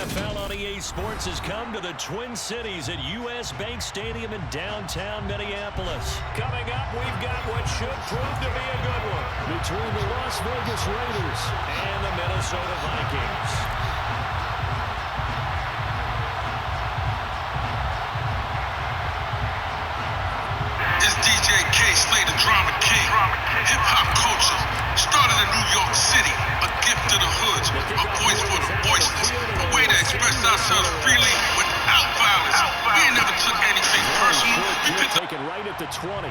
NFL on EA Sports has come to the Twin Cities at U.S. Bank Stadium in downtown Minneapolis. Coming up, we've got what should prove to be a good one between the Las Vegas Raiders and the Minnesota Vikings. It's DJ K-Slay, the drama king. Hip-hop culture started in New York City, a gift to the hoods, a voice for the voiceless, a way to express ourselves freely without violence. We ain't never took anything personal. We picked Take it right at the 20.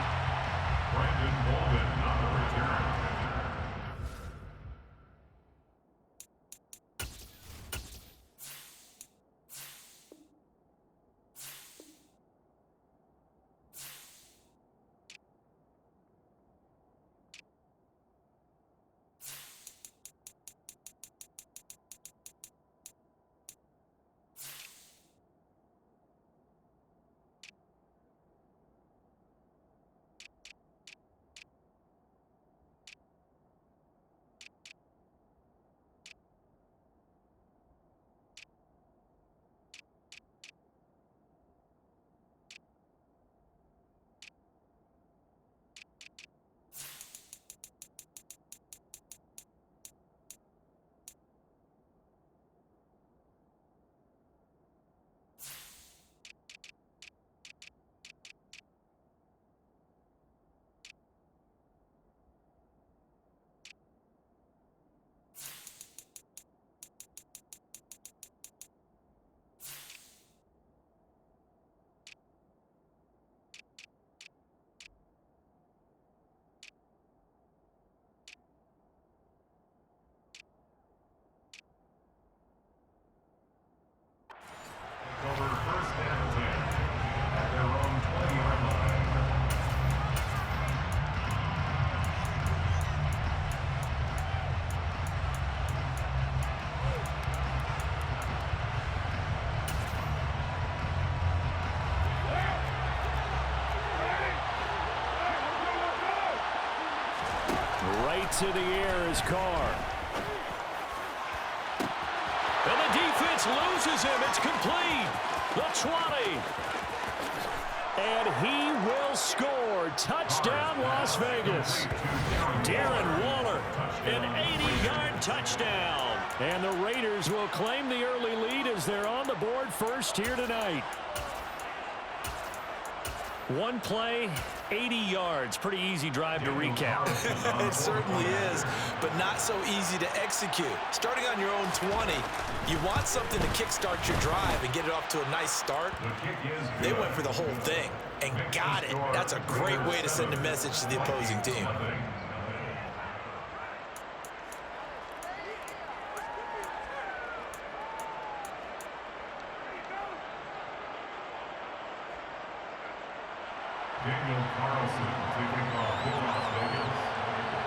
Right to the air is Carr. And the defense loses him. It's complete. The 20. And he will score. Touchdown, Las Vegas. Darren Waller, an 80-yard touchdown. And the Raiders will claim the early lead as they're on the board first here tonight. One play, 80 yards. Pretty easy drive to recap. It certainly is, but not so easy to execute. Starting on your own 20, you want something to kickstart your drive and get it off to a nice start. They went for the whole thing and got it. That's a great way to send a message to the opposing team.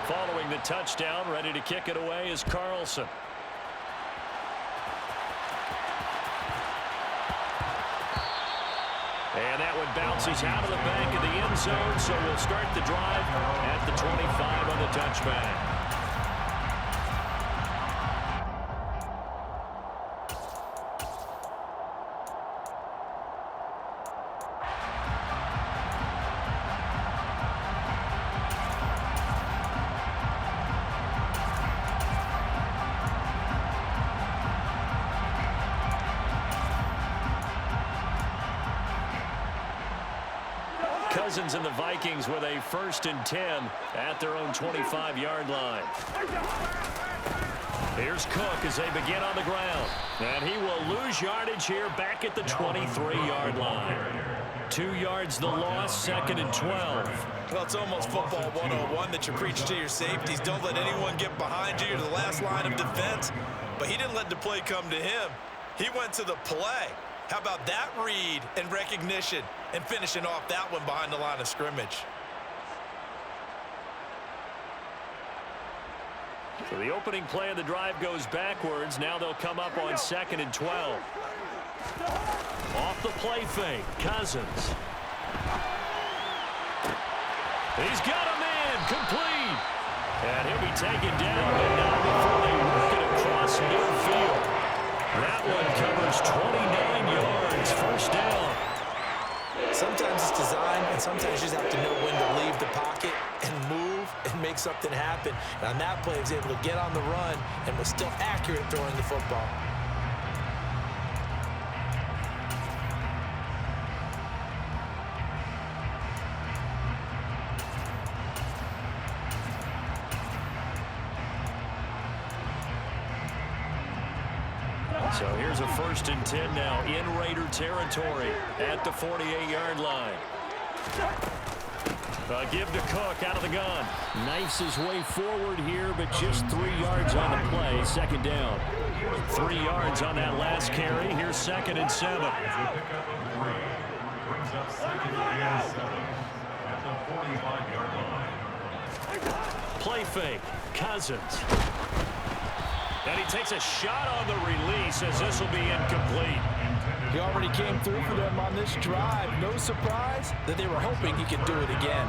Following the touchdown, ready to kick it away is Carlson. And that one bounces out of the back of the end zone, so we'll start the drive at the 25 on the touchback. Cousins and the Vikings with a 1st and 10 at their own 25-yard line. Here's Cook as they begin on the ground. And he will lose yardage here back at the 23-yard line. 2 yards the loss, 2nd and 12. Well, it's almost football 101 that you preach to your safeties. Don't let anyone get behind you to the last line of defense. But he didn't let the play come to him. He went to the play. How about that read and recognition and finishing off that one behind the line of scrimmage? So the opening play of the drive goes backwards. Now they'll come up on 2nd and 12. Off the play fake, Cousins. He's got a man, complete. And he'll be taken down, but not before they work it across midfield. That one covered 29 yards, first down. Sometimes it's design, and sometimes you just have to know when to leave the pocket and move and make something happen. And on that play, he was able to get on the run and was still accurate throwing the football. So here's a 1st and 10 now in Raider territory at the 48-yard line. Give to Cook out of the gun. Knifes his way forward here, but just 3 yards on the play. 2nd down. 3 yards on that last carry. Here's 2nd and 7. Brings up 2nd and 7 at the 45-yard line. Play fake. Cousins. And he takes a shot on the release as this will be incomplete. He already came through for them on this drive. No surprise that they were hoping he could do it again.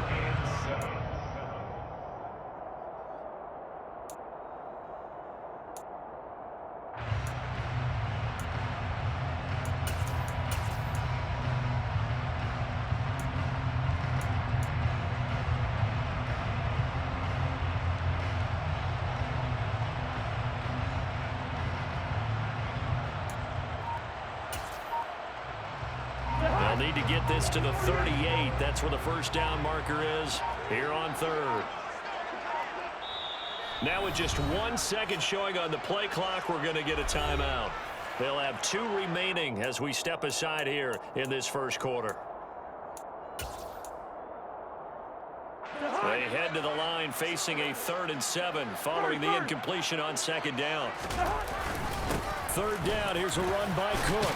They'll need to get this to the 38. That's where the 1st down marker is here on 3rd. Now with just 1 second showing on the play clock, we're going to get a timeout. They'll have 2 remaining as we step aside here in this 1st quarter. They head to the line facing a 3rd and 7 following the incompletion on 2nd down. 3rd down, here's a run by Cook.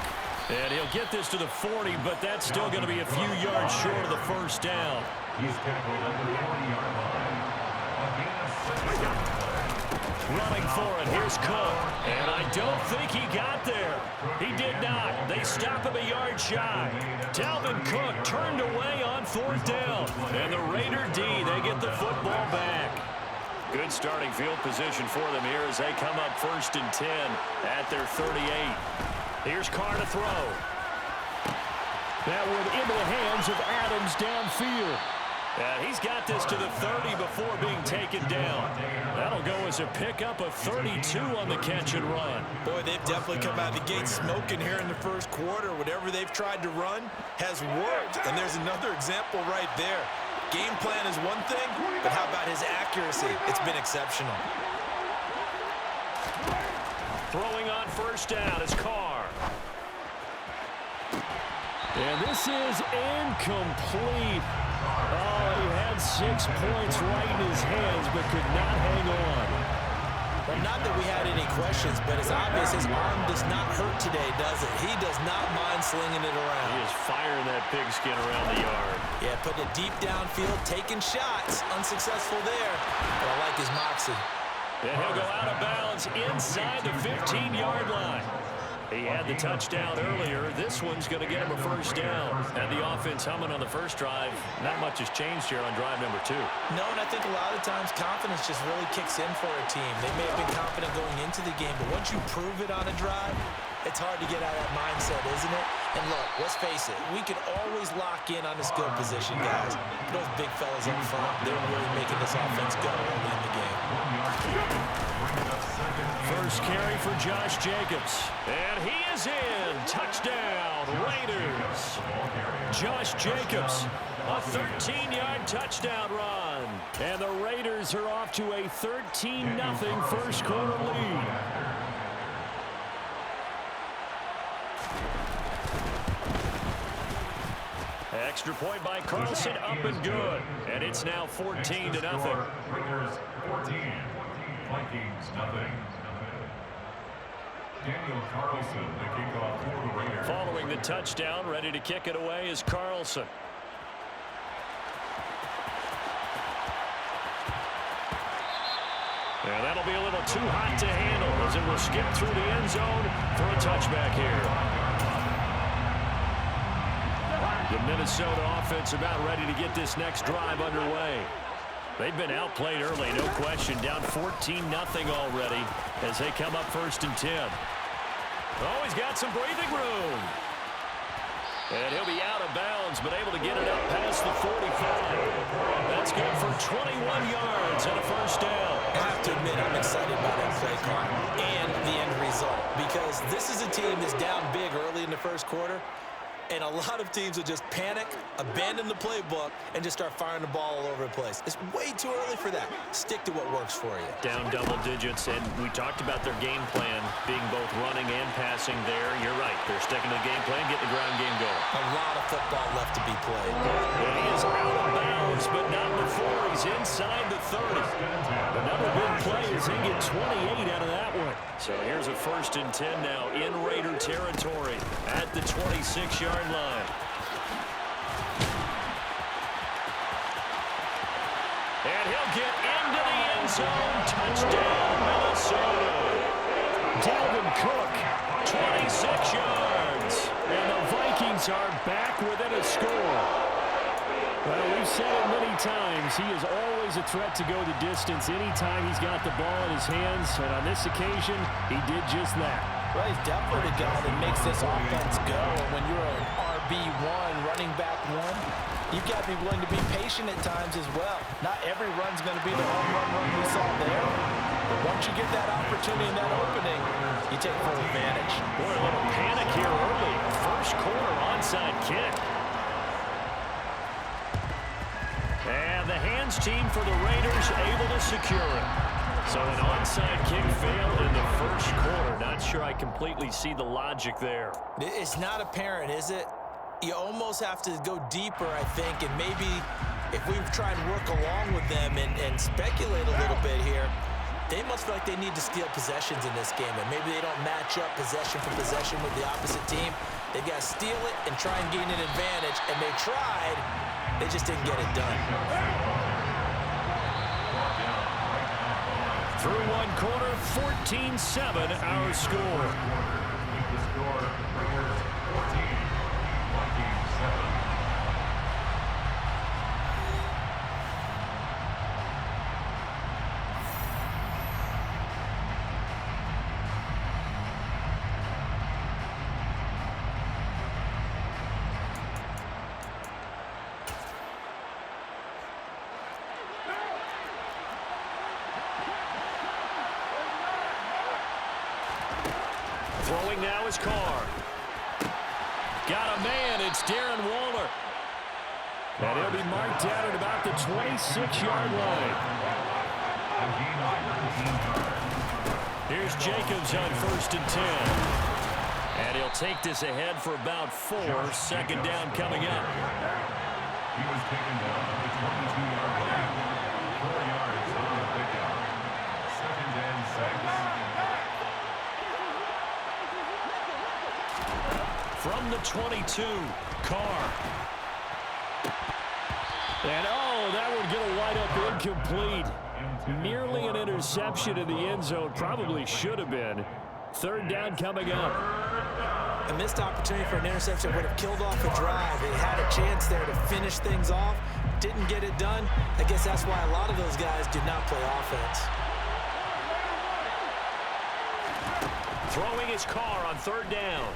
And he'll get this to the 40, but that's still going to be a few yards short of the 1st down. He's tackled at the 40-yard line. Running for it, here's Cook. And I don't think he got there. He did not. They stop him a yard shy. Dalvin Cook turned away on 4th down. And the Raider D, they get the football back. Good starting field position for them here as they come up 1st and 10 at their 38. Here's Carr to throw. That one into the hands of Adams downfield. And he's got this to the 30 before being taken down. That'll go as a pickup of 32 on the catch and run. Boy, they've definitely come out of the gate smoking here in the 1st quarter. Whatever they've tried to run has worked. And there's another example right there. Game plan is one thing, but how about his accuracy? It's been exceptional. Throwing on 1st down is Carr. And this is incomplete. Oh, he had 6 points right in his hands, but could not hang on. Well, not that we had any questions, but it's obvious his arm does not hurt today, does it? He does not mind slinging it around. He is firing that pigskin around the yard. Yeah, putting it deep downfield, taking shots. Unsuccessful there, but I like his moxie. And he'll go out of bounds inside the 15-yard line. He had the touchdown earlier. This one's going to get him a 1st down. And the offense humming on the 1st drive. Not much has changed here on drive number 2. No, and I think a lot of times confidence just really kicks in for a team. They may have been confident going into the game, but once you prove it on a drive, it's hard to get out of that mindset, isn't it? And look, let's face it, we can always lock in on the skill position, guys. Those big fellas up front, they're really making this offense go early in the game. 1st carry for Josh Jacobs. And he is in. Touchdown, Raiders. Josh Jacobs, a 13-yard touchdown run. And the Raiders are off to a 13-0 1st quarter lead. Extra point by Carlson, up and good. And it's now 14-0. Raiders 14, Vikings nothing. Daniel Carlson, the kickoff for the Raiders. Following the touchdown, ready to kick it away is Carlson. And that'll be a little too hot to handle as it will skip through the end zone for a touchback here. The Minnesota offense about ready to get this next drive underway. They've been outplayed early, no question. Down 14-0 already as they come up 1st and 10. Oh, he's got some breathing room. And he'll be out of bounds, but able to get it up past the 45. That's good for 21 yards and a first down. I have to admit, I'm excited by that play call and the end result, because this is a team that's down big early in the first quarter, and a lot of teams will just panic, abandon the playbook, and just start firing the ball all over the place. It's way too early for that. Stick to what works for you. Down double digits, and we talked about their game plan being both running and passing there. You're right. They're sticking to the game plan, getting the ground game going. A lot of football left to be played. And he is out of bounds, but not before he's inside the 30. Another big play as he gets 28 out of that one. So here's a 1st and 10 now in Raider territory at the 26-yard line. And he'll get into the end zone. Touchdown, Minnesota. Dalvin Cook, 26 yards. And the Vikings are back within a score. Well, we've said it many times. He is always a threat to go the distance anytime he's got the ball in his hands. And on this occasion, he did just that. Well, he's definitely the guy that makes this offense go. And when you're an RB1, running back one, you've got to be willing to be patient at times as well. Not every run's going to be the home run we saw there. But once you get that opportunity and that opening, you take full advantage. Boy, a little panic here early. First quarter onside kick. And the hands team for the Raiders able to secure it. So an onside kick failed in the first quarter. Not sure I completely see the logic there. It's not apparent, is it? You almost have to go deeper, I think, and maybe if we try and work along with them and speculate a little bit here, they must feel like they need to steal possessions in this game, and maybe they don't match up possession for possession with the opposite team. They've got to steal it and try and gain an advantage, and they tried. They just didn't get it done. Through one quarter, 14-7 our score. Keep the score, Raiders 14, Vikings 7. Throwing now is Carr. Got a man. It's Darren Waller. And he'll be marked down at about the 26-yard line. Here's Jacobs on 1st and 10. And he'll take this ahead for about 4. 2nd down coming up. He was taken down at the 22-yard line. 4 yards on the pickup. 2nd and 6. From the 22, Carr. And, oh, that would get a wide-up incomplete. Nearly an interception in the end zone. Probably should have been. 3rd down coming up. A missed opportunity for an interception would have killed off a drive. They had a chance there to finish things off. Didn't get it done. I guess that's why a lot of those guys did not play offense. Throwing his Carr on 3rd down.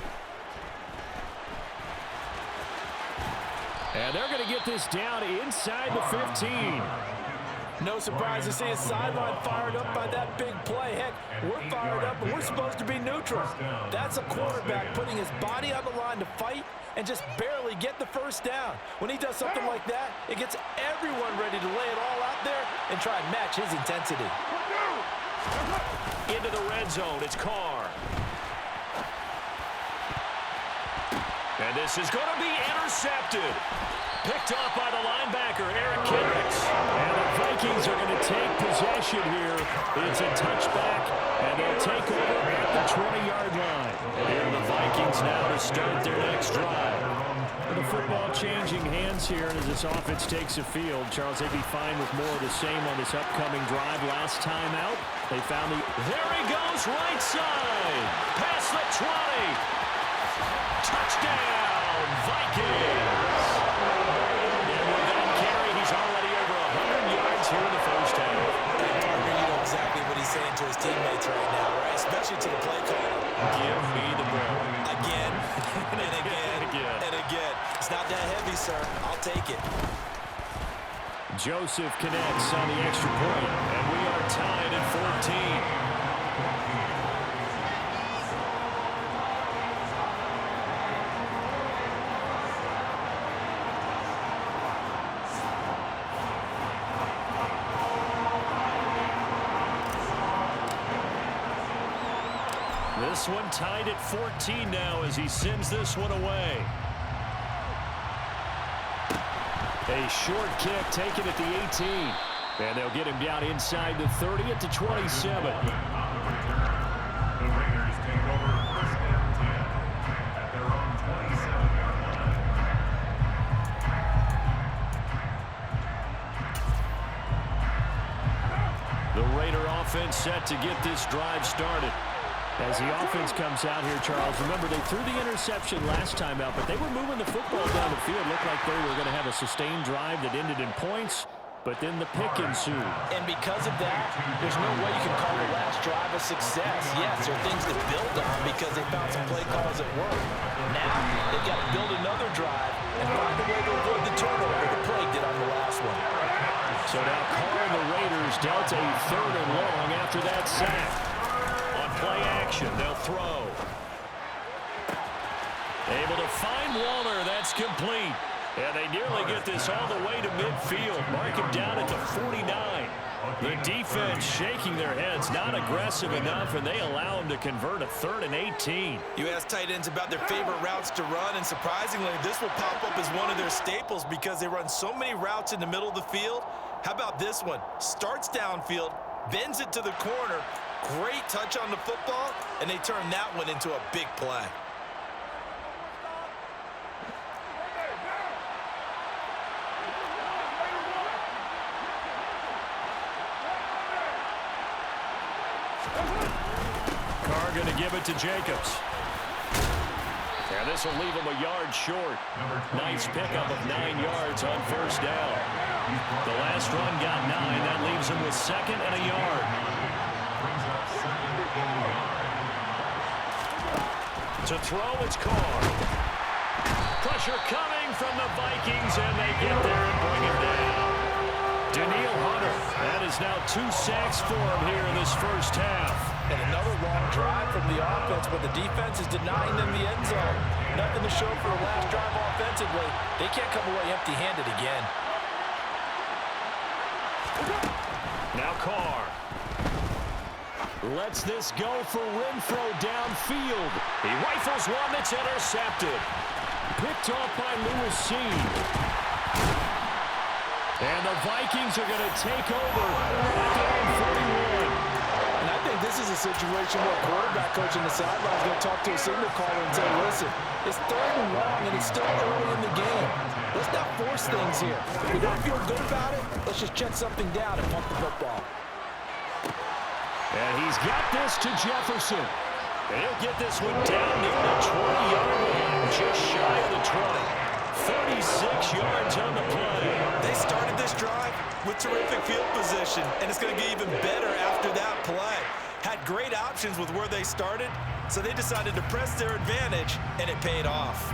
And they're going to get this down inside the 15. No surprise to see his sideline fired up by that big play. Heck, we're fired up, and we're supposed to be neutral. That's a quarterback putting his body on the line to fight and just barely get the first down. When he does something like that, it gets everyone ready to lay it all out there and try and match his intensity. Into the red zone, it's Carr. And this is going to be intercepted. Picked off by the linebacker, Eric Kendricks. And the Vikings are going to take possession here. It's a touchback, and they'll take over at the 20-yard line. Here are the Vikings now to start their next drive. The football changing hands here as this offense takes the field. Charles, they'd be fine with more of the same on this upcoming drive. Last time out, they found the... There he goes, right side. Past the 20. Touchdown, Vikings. And with that carry, he's already over 100 yards here in the first half. You know exactly what he's saying to his teammates right now, right? Especially to the play caller. Give me the ball. Again, and again, and again. It's not that heavy, sir. I'll take it. Joseph connects on the extra point, and we are tied at 14. This one tied at 14 now as he sends this one away. A short kick taken at the 18. And they'll get him down inside the 30 at the 27. The Raiders take over first and 10 at their own 27-yard line. The Raider offense set to get this drive started. As the offense comes out here, Charles, remember they threw the interception last time out, but they were moving the football down the field. Looked like they were going to have a sustained drive that ended in points, but then the pick ensued. And because of that, there's no way you can call the last drive a success. Yes, there are things to build on because they found some play calls at work. Now, they've got to build another drive and find a way to avoid the turnover the play did on the last one. So now Carr and the Raiders dealt a 3rd and long after that sack. Play action, they'll throw. Able to find Waller, that's complete. And they nearly get this all the way to midfield. Mark him down at the 49. The defense shaking their heads, not aggressive enough, and they allow him to convert a 3rd and 18. You ask tight ends about their favorite routes to run, and surprisingly, this will pop up as one of their staples because they run so many routes in the middle of the field. How about this one? Starts downfield, bends it to the corner, great touch on the football, and they turn that one into a big play. Carr going to give it to Jacobs. And this will leave him a yard short. Nice pickup of 9 yards on first down. The last run got 9. That leaves him with 2nd and a yard. To throw, it's Carr. Pressure coming from the Vikings, and they get there and bring him down. Daniil Hunter, that is now 2 sacks for him here in this first half. And another long drive from the offense, but the defense is denying them the end zone. Nothing to show for the last drive offensively. They can't come away empty-handed again. Now Carr lets this go for Renfro downfield. He rifles one that's intercepted. Picked off by Lewis Seed. And the Vikings are going to take over at their own 41. And I think this is a situation where a quarterback coach on the sideline is going to talk to a signal caller and say, listen, it's 3rd and long and it's still early in the game. Let's not force things here. If we don't feel good about it, let's just check something down and pump the football. And he's got this to Jefferson. And he'll get this one down near the 20-yard line, just shy of the 20. 36 yards on the play. They started this drive with terrific field position, and it's going to get even better after that play. Had great options with where they started, so they decided to press their advantage, and it paid off.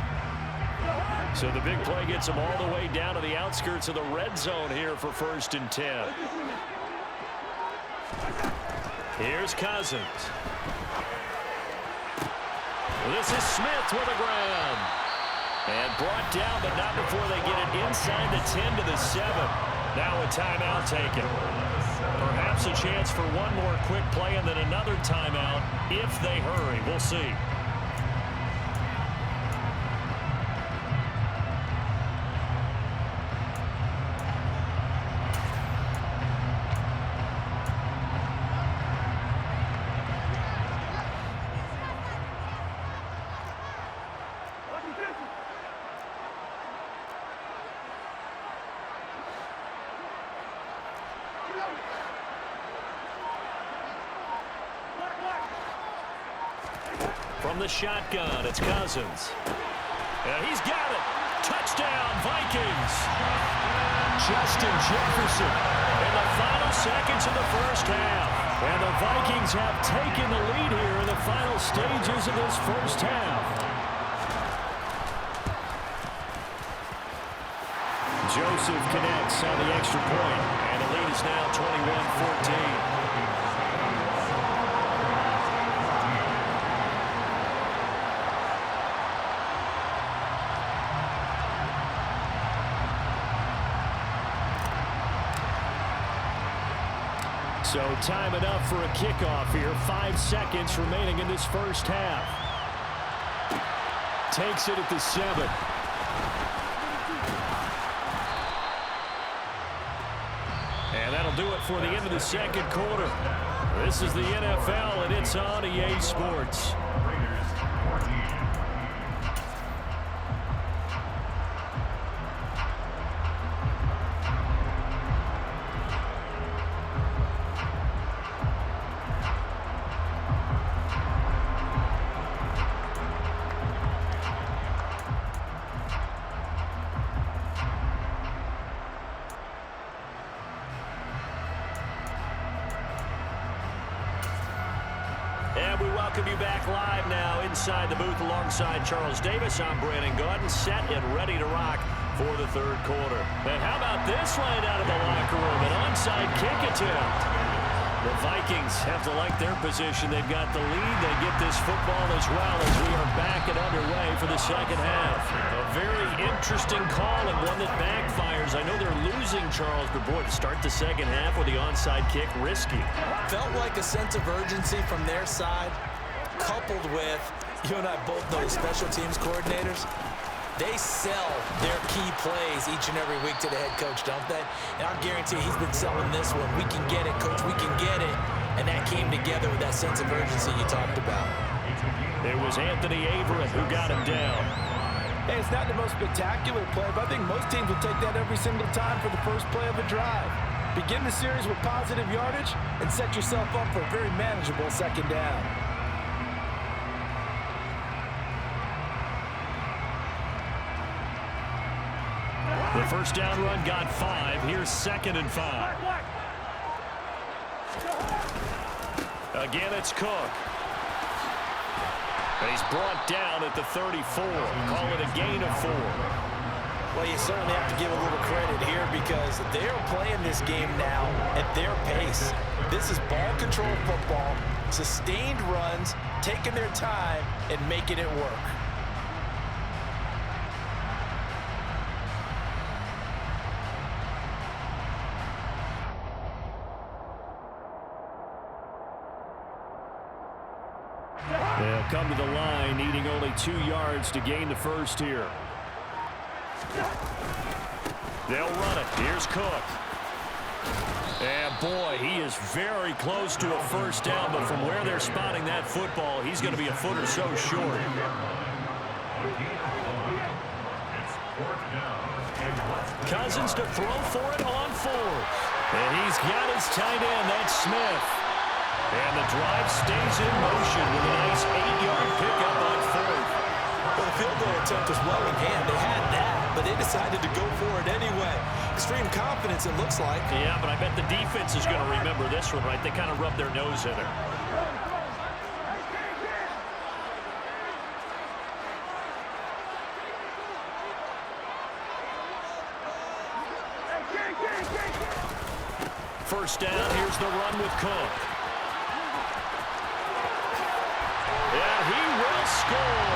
So the big play gets them all the way down to the outskirts of the red zone here for 1st and 10. Here's Cousins. This is Smith with a ground. And brought down, but not before they get it inside the 10 to the 7. Now a timeout taken. Perhaps a chance for one more quick play and then another timeout if they hurry. We'll see. From the shotgun, it's Cousins. And he's got it. Touchdown, Vikings. Justin Jefferson in the final seconds of the first half. And the Vikings have taken the lead here in the final stages of this first half. Joseph connects on the extra point, and the lead is now 21-14. So time enough for a kickoff here. 5 seconds remaining in this first half. Takes it at the 7. And that'll do it for the end of the second quarter. This is the NFL, and it's on EA Sports. And we welcome you back live now inside the booth alongside Charles Davis. I'm Brandon Gaudin, set and ready to rock for the third quarter. And how about this line out of the locker room? An onside kick attempt. The Vikings have to like their position. They've got the lead. They get this football as well as we are back and underway for the second half. A very interesting call and one that backfires. I know they're losing, Charles, but boy, to start the second half with the onside kick, risky. Felt like a sense of urgency from their side, coupled with, you and I both know the special teams coordinators. They sell their key plays each and every week to the head coach, don't they? And I guarantee he's been selling this one. We can get it, coach, we can get it. And that came together with that sense of urgency you talked about. It was Anthony Averett who got him down. Hey, it's not the most spectacular play, but I think most teams will take that every single time for the first play of a drive. Begin the series with positive yardage and set yourself up for a very manageable second down. The first down run got 5. Here's 2nd and 5. Again, it's Cook. And he's brought down at the 34. Call it a gain of 4. Well, you certainly have to give a little credit here because they're playing this game now at their pace. This is ball control football, sustained runs, taking their time and making it work. They'll come to the line, needing only 2 yards to gain the first here. They'll run it. Here's Cook. And boy, he is very close to a first down, but from where they're spotting that football, he's going to be a foot or so short. Cousins to throw for it on 4th. And he's got his tight end, that's Smith. And the drive stays in motion with a nice 8-yard pickup on 4th. Well, the field goal attempt was well in hand. They had that, but they decided to go for it anyway. Extreme confidence, it looks like. Yeah, but I bet the defense is going to remember this one, right? They kind of rubbed their nose in it. First down, here's the run with Cook. And he will score.